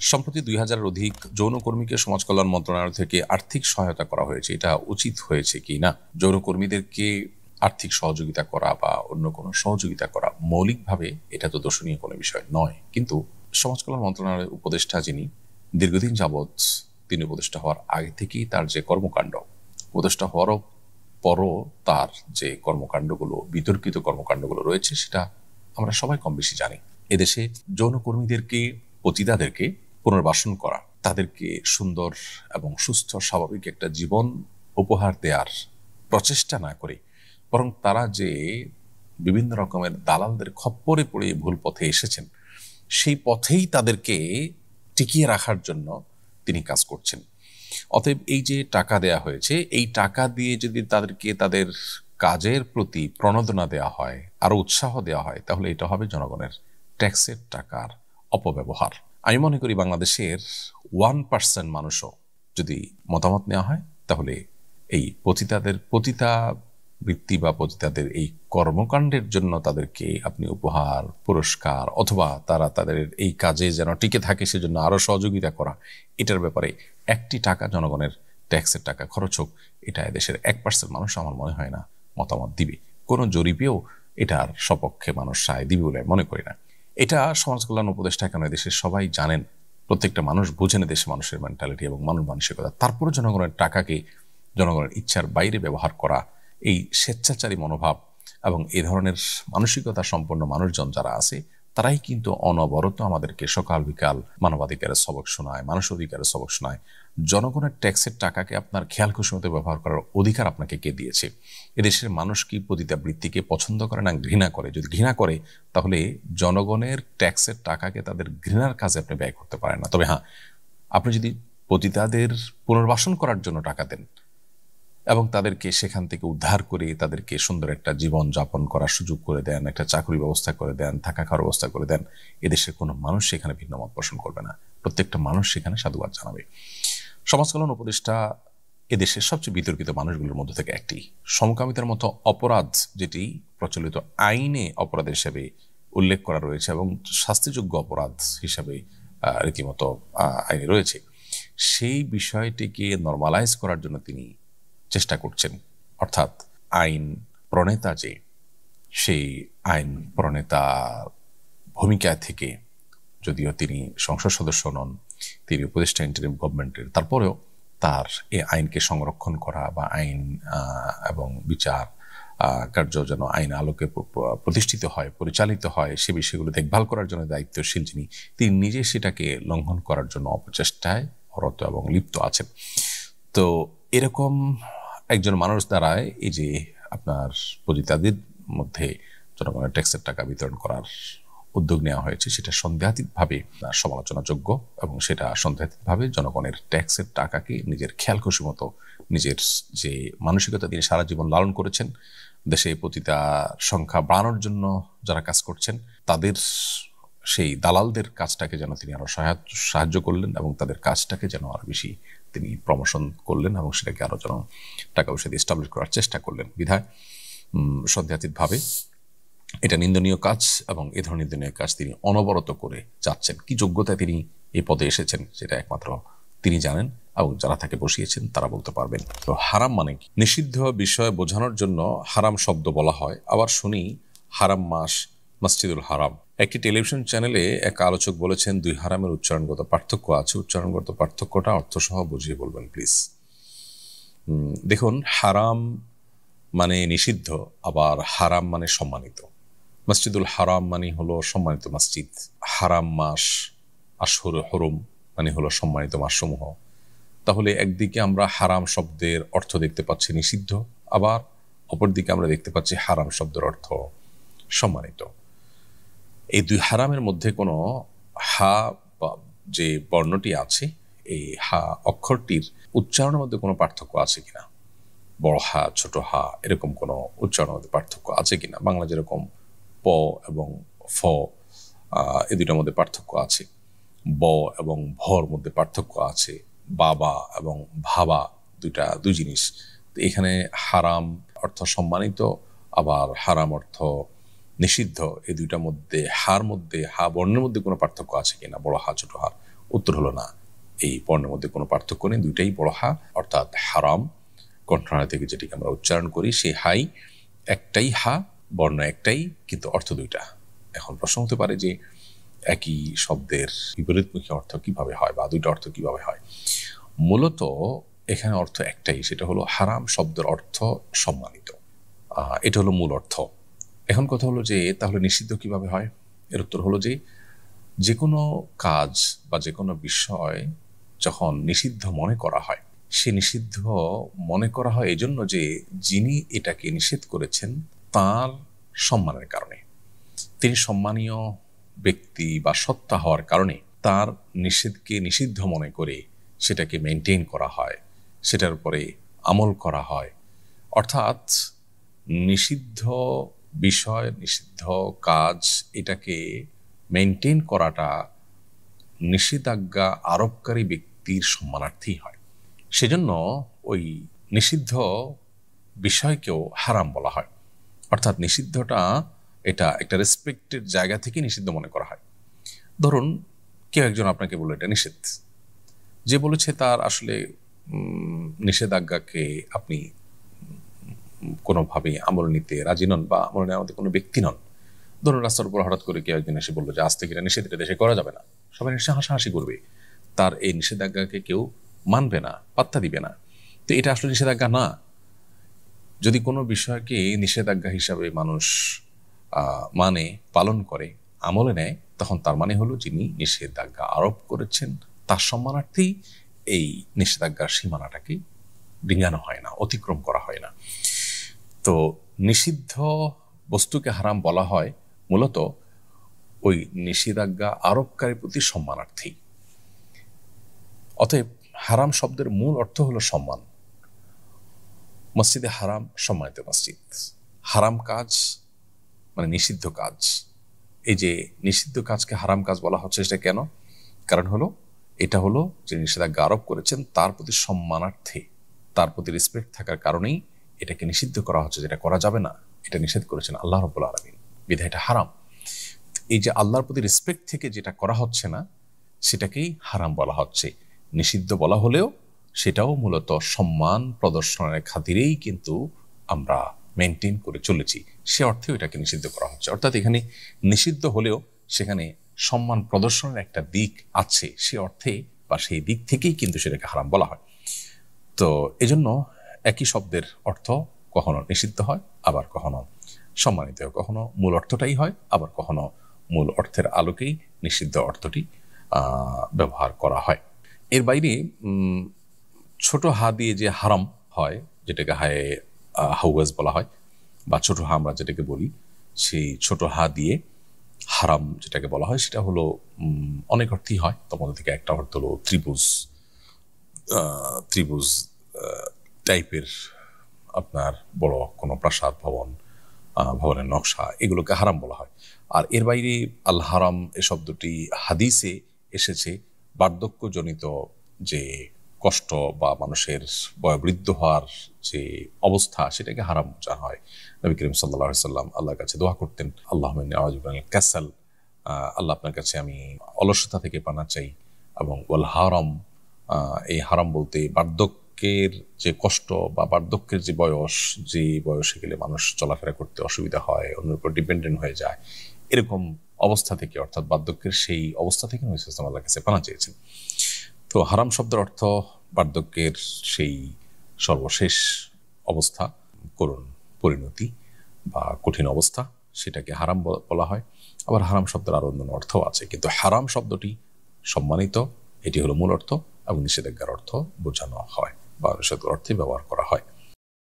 সম্প্রতি ২,০০০-এর অধিক যৌনকর্মীকে সমাজ কল্যাণ মন্ত্রণালয় থেকে আর্থিক সহায়তা করা হয়েছে। এটা উচিত হয়েছে কি না? যৌনকর্মীদেরকে আর্থিক সহযোগিতা করা বা অন্য কোনো সহযোগিতা করা মৌলিকভাবে এটা তো দোষণীয় কোনো বিষয় নয়, কিন্তু সমাজ কল্যাণ মন্ত্রণালয়ের উপদেষ্টা যিনি দীর্ঘদিন যাবৎ তিনি উপদেষ্টা হওয়ার আগে থেকেই তার যে কর্মকাণ্ড, উপদেষ্টা হওয়ারও পরও তার যে কর্মকাণ্ডগুলো, বিতর্কিত কর্মকাণ্ডগুলো রয়েছে, সেটা আমরা সবাই কম বেশি জানি। এদেশে যৌনকর্মীদেরকে, পতিতাদেরকে পুনর্বাসন করা, তাদেরকে সুন্দর এবং সুস্থ স্বাভাবিক একটা জীবন উপহার দেওয়ার প্রচেষ্টা না করে বরং তারা যে বিভিন্ন রকমের দালালদের খপ্পরে পড়ে ভুল পথে এসেছেন, সেই পথেই তাদেরকে টিকিয়ে রাখার জন্য তিনি কাজ করছেন। অতএব এই যে টাকা দেয়া হয়েছে, এই টাকা দিয়ে যদি তাদেরকে তাদের কাজের প্রতি প্রণোদনা দেওয়া হয়, আরো উৎসাহ দেওয়া হয়, তাহলে এটা হবে জনগণের ট্যাক্সের টাকার অপব্যবহার। আমি মনে করি বাংলাদেশের 1% মানুষও যদি মতামত নেওয়া হয়, তাহলে এই পতিতা বৃত্তি বা পতিতাদের এই কর্মকাণ্ডের জন্য তাদেরকে আপনি উপহার, পুরস্কার অথবা তারা তাদের এই কাজে যেন টিকে থাকে সেজন্য আরো সহযোগিতা করা, এটার ব্যাপারে একটি টাকা জনগণের ট্যাক্সের টাকা খরচ হোক, এটা দেশের 1% মানুষ আমার মনে হয় না মতামত দিবে। কোনো জরিপেও এটার সপক্ষে মানুষ রায় দিবে বলে মনে করি না। এটা সমাজ কল্যাণ উপদেষ্টা কেন দেশের সবাই জানেন, প্রত্যেকটা মানুষ বুঝেন দেশের মানুষের মেন্টালিটি এবং মানসিকতা। তারপরে জনগণের টাকাকে জনগণের ইচ্ছার বাইরে ব্যবহার করা, এই স্বেচ্ছাচারী মনোভাব এবং এই ধরনের মানসিকতা সম্পন্ন মানুষজন যারা আছে, তারাই কিন্তু অনবরত আমাদেরকে সকাল বিকাল মানবাধিকারের সবক শোনায়, মানুষ অধিকারের সবক শোনায়। জনগণের ট্যাক্সের টাকাকে আপনার খেয়াল খুশি মতো ব্যবহার করার অধিকার আপনাকে কে দিয়েছে? এদেশের মানুষ কি পতিতা বৃত্তিকে পছন্দ করে না ঘৃণা করে? যদি ঘৃণা করে, তাহলে জনগণের ট্যাক্সের টাকাকে তাদের ঘৃণার কাজে আপনি ব্যয় করতে পারেন না। তবে হ্যাঁ, আপনি যদি পতিতাদের পুনর্বাসন করার জন্য টাকা দেন এবং তাদেরকে সেখান থেকে উদ্ধার করে তাদেরকে সুন্দর একটা জীবন যাপন করার সুযোগ করে দেন, একটা চাকরি ব্যবস্থা করে দেন, থাকা খাওয়ার ব্যবস্থা করে দেন, এদেশের কোনো মানুষ সেখানে ভিন্ন মত পোষণ করবে না। প্রত্যেকটা মানুষ সেখানে সাধুবাদ জানাবে। সমাজ কল্যাণ উপদেষ্টা এদেশের সবচেয়ে বিতর্কিত মানুষগুলোর মধ্যে থেকে একটি। সমকামিতার মতো অপরাধ, যেটি প্রচলিত আইনে অপরাধ হিসেবে উল্লেখ করা রয়েছে এবং শাস্তিযোগ্য অপরাধ হিসাবে রীতিমতো আইনে রয়েছে, সেই বিষয়টিকে নরমালাইজ করার জন্য তিনি চেষ্টা করছেন। অর্থাৎ আইন প্রণেতা যে, সেই আইন প্রণেতা ভূমিকা থেকে, যদিও তিনি সংসদ সদস্য নন, তিনি উপদেষ্টা ইন্টারিম গভর্নমেন্টের, তারপরেও তার এই আইনকে সংরক্ষণ করা বা আইন এবং বিচার কার্য যেন আইন আলোকে প্রতিষ্ঠিত হয়, পরিচালিত হয়, সে বিষয়গুলো দেখভাল করার জন্য দায়িত্বশীল তিনি নিজে সেটাকে লঙ্ঘন করার জন্য অপচেষ্টায় রত এবং লিপ্ত আছেন। তো এরকম একজন মানুষ দ্বারায় এই যে আপনার পতিতাদের মধ্যে জনগণের ট্যাক্সের টাকা বিতরণ করার উদ্যোগ নেওয়া হয়েছে, সেটা সন্দেহাতীতভাবে সমালোচনাযোগ্য এবং সেটা সন্দেহাতীতভাবে জনগণের ট্যাক্সের টাকাকে নিজের খেয়াল খুশি মতো, নিজের যে মানসিকতা তিনি সারা জীবন লালন করেছেন, দেশে পতিতা সংখ্যা বাড়ানোর জন্য যারা কাজ করছেন, তাদের সেই দালালদের কাজটাকে যেন তিনি আরো সাহায্য করলেন এবং তাদের কাজটাকে যেন আরো বেশি তিনি প্রমোশন করলেন এবং সেটাকে আরো যেন টাকা পয়সা দিয়ে এস্টাবলিশ করার চেষ্টা করলেন। বিধায় সন্দেহাতীতভাবে এটা নিন্দনীয় কাজ এবং এ ধরনের নিন্দনীয় কাজ তিনি অনবরত করে যাচ্ছেন। কি যোগ্যতায় তিনি এই পদে এসেছেন সেটা একমাত্র তিনি জানেন এবং যারা তাকে বসিয়েছেন তারা বলতে পারবেন। তো হারাম মানে কি? নিষিদ্ধ বিষয় বোঝানোর জন্য হারাম শব্দ বলা হয়। আবার শুনি হারাম মাস, মসজিদুল হারাম। একটি টেলিভিশন চ্যানেলে এক আলোচক বলেছেন, দুই হারামের উচ্চারণগত পার্থক্য আছে। উচ্চারণগত পার্থক্যটা অর্থসহ বুঝিয়ে বলবেন প্লিজ। দেখুন, হারাম মানে নিষিদ্ধ, আবার হারাম মানে সম্মানিত। মসজিদুল হারাম মানে হলো সম্মানিত মসজিদ। হারাম মাস, আশহুর হুরুম মানে হলো সম্মানিত মাসসমূহ। তাহলে একদিকে আমরা হারাম শব্দের অর্থ দেখতে পাচ্ছি নিষিদ্ধ, আবার অপরদিকে আমরা দেখতে পাচ্ছি হারাম শব্দের অর্থ সম্মানিত। এই দুই হারামের মধ্যে কোনো হা যে বর্ণটি আছে, এই হা অক্ষরটির উচ্চারণের মধ্যে কোনো পার্থক্য আছে কিনা, বড় হা ছোট হা এরকম কোনো উচ্চারণের মধ্যে পার্থক্য আছে কিনা। বাংলা যেরকম প এবং ফ এই দুইটার মধ্যে পার্থক্য আছে, ব এবং ভর মধ্যে পার্থক্য আছে, বাবা এবং ভাবা দুই জিনিস। তো এখানে হারাম অর্থ সম্মানিত, আবার হারাম অর্থ নিষিদ্ধ, এই দুইটার মধ্যে হা বর্ণের মধ্যে কোনো পার্থক্য আছে কিনা, বড় হা ছোট হার উত্তর হলো না, এই বর্ণের মধ্যে কোনো পার্থক্য নেই, দুইটাই বড় হা, অর্থাৎ হারাম কণ্ঠনালী থেকে যেটিকে আমরা উচ্চারণ করি সেই হাই একটাই, হা বর্ণ একটাই, কিন্তু অর্থ দুইটা। এখন প্রশ্ন হতে পারে যে একই শব্দের বিপরীতমুখী অর্থ কিভাবে হয় বা দুইটা অর্থ কিভাবে হয়। মূলত এখানে অর্থ একটাই, সেটা হলো হারাম শব্দের অর্থ সম্মানিত, এটা হলো মূল অর্থ। এখন কথা হলো যে তাহলে নিষিদ্ধ কিভাবে হয়? এর উত্তর হলো যে কোনো কাজ বা যে কোনো বিষয় যখন নিষিদ্ধ মনে করা হয়, সে নিষিদ্ধ মনে করা হয় এই জন্য যে যিনি এটাকে নিষেধ করেছেন তার সম্মানের কারণে, তিনি সম্মানীয় ব্যক্তি বা সত্তা হওয়ার কারণে তার নিষেধকে নিষিদ্ধ মনে করে সেটাকে মেনটেন করা হয়, সেটার উপরে আমল করা হয়। অর্থাৎ নিষিদ্ধ বিষয়, নিষিদ্ধ কাজ, এটাকে মেনটেন করাটা নিষেধাজ্ঞা আরোপকারী ব্যক্তির সম্মানার্থেই হয়। সেজন্য ওই নিষিদ্ধ বিষয়কেও হারাম বলা হয়। অর্থাৎ নিষিদ্ধটা এটা একটা রেসপেক্টের জায়গা থেকে নিষিদ্ধ মনে করা হয়। ধরুন কেউ একজন আপনাকে বলল এটা নিষেধ, যে বলেছে তার আসলে নিষেধাজ্ঞাকে আপনি কোনোভাবে আমল নিতে রাজি নন বা আমল নেওয়ার মধ্যে কোনো ব্যক্তি নন। ধরুন রাস্তার উপর হঠাৎ করে কেউ একজন এসে বললো যে আজ থেকে এটা নিষেধ, এটা দেশে করা যাবে না, সবাই নিশ্চয় হাসাহাসি করবে, তার এই নিষেধাজ্ঞাকে কেউ মানবে না, পাত্তা দিবে না। তো এটা আসলে নিষেধাজ্ঞা না। যদি কোনো বিষয়কে নিষেধাজ্ঞা হিসাবে মানুষ মানে পালন করে, আমলে নেয়, তখন তার মানে হলো যিনি নিষেধাজ্ঞা আরোপ করেছেন তার সম্মানার্থেই এই নিষেধাজ্ঞার সীমানাটাকে ডিঙানো হয় না, অতিক্রম করা হয় না। তো নিষিদ্ধ বস্তুকে হারাম বলা হয় মূলত ওই নিষেধাজ্ঞা আরোপকারীর প্রতি সম্মানার্থী। অতএব হারাম শব্দের মূল অর্থ হলো সম্মান। মসজিদে হারাম সম্মানিত মসজিদ, হারাম কাজ মানে নিষিদ্ধ কাজ। এই যে নিষিদ্ধ কাজকে হারাম কাজ বলা হচ্ছে, সেটা কেন? কারণ হলো এটা হলো যে নিষেধাজ্ঞা আরোপ করেছেন তার প্রতি সম্মানার্থে, তার প্রতি রেসপেক্ট থাকার কারণেই এটাকে নিষিদ্ধ করা হচ্ছে, যেটা করা যাবে না, এটা নিষেধ করেছেন আল্লাহ রাব্বুল আলামিন, বিধায় এটা হারাম। এই যে আল্লাহর প্রতি রেসপেক্ট থেকে যেটা করা হচ্ছে না সেটাকেই হারাম বলা হচ্ছে। নিষিদ্ধ বলা হলেও সেটাও মূলত সম্মান প্রদর্শনের খাতিরেই কিন্তু আমরা মেনটেন করে চলেছি, সে অর্থেও এটাকে নিষিদ্ধ করা হচ্ছে। অর্থাৎ এখানে নিষিদ্ধ হলেও সেখানে সম্মান প্রদর্শনের একটা দিক আছে, সে অর্থে বা সেই দিক থেকেই কিন্তু সেটাকে হারাম বলা হয়। তো এজন্য একই শব্দের অর্থ কখনো নিষিদ্ধ হয়, আবার কখনো সম্মানিত হয়, কখনো মূল অর্থটাই হয়, আবার কখনো মূল অর্থের আলোকেই নিষিদ্ধ অর্থটি ব্যবহার করা হয়। এর বাইরে ছোট হা দিয়ে যে হারাম হয়, যেটাকে হায়ে হাওয়াজ বলা হয়, বা ছোট হা আমরা যেটাকে বলি, সেই ছোট হা দিয়ে হারাম যেটাকে বলা হয় সেটা হলো অনেক অর্থই হয়। তার মধ্যে থেকে একটা অর্থ হলো ত্রিভুজ, ত্রিভুজ টাইপের আপনার বড় কোনো প্রাসাদ, ভবন, ভবনের নকশা, এগুলোকে হারাম বলা হয়। আর এর বাইরে আল হারাম এ শব্দটি হাদিসে এসেছে বার্ধক্যজনিত যে কষ্ট বা মানুষের বয়োবৃদ্ধ হওয়ার যে অবস্থা, সেটাকে হারাম বোঝা হয়। নবী করিম সাল্লাল্লাহু আলাইহি ওয়াসাল্লাম আল্লাহর কাছে দোয়া করতেন, আল্লাহুম্মা ইন্নী আউযু বিকা মিনাল কাসাল, আল্লাহ আপনার কাছে আমি অলসতা থেকে পানা চাই। এবং ওয়াল হারাম, এই হারাম বলতে বার্ধক্যের যে কষ্ট বা বার্ধক্যের যে বয়স, যে বয়সে গেলে মানুষ চলাফেরা করতে অসুবিধা হয়, অন্যের উপর ডিপেন্ডেন্ট হয়ে যায়, এরকম অবস্থা থেকে, অর্থাৎ বার্ধক্যের সেই অবস্থা থেকে নবী সাল্লাল্লাহু আলাইহি ওয়াসাল্লাম আল্লাহর কাছে পানা চেয়েছেন। তো হারাম শব্দের অর্থ বার্ধক্যের সেই সর্বশেষ অবস্থা, করুণ পরিণতি বা কঠিন অবস্থা, সেটাকে হারাম বলা হয়। আবার হারাম শব্দের আরো অন্য অর্থও আছে, কিন্তু হারাম শব্দটি সম্মানিত, এটি হলো মূল অর্থ, এবং নিষেধাজ্ঞার অর্থ বোঝানো হয় বা নিষেধাজ্ঞার অর্থে ব্যবহার করা হয়।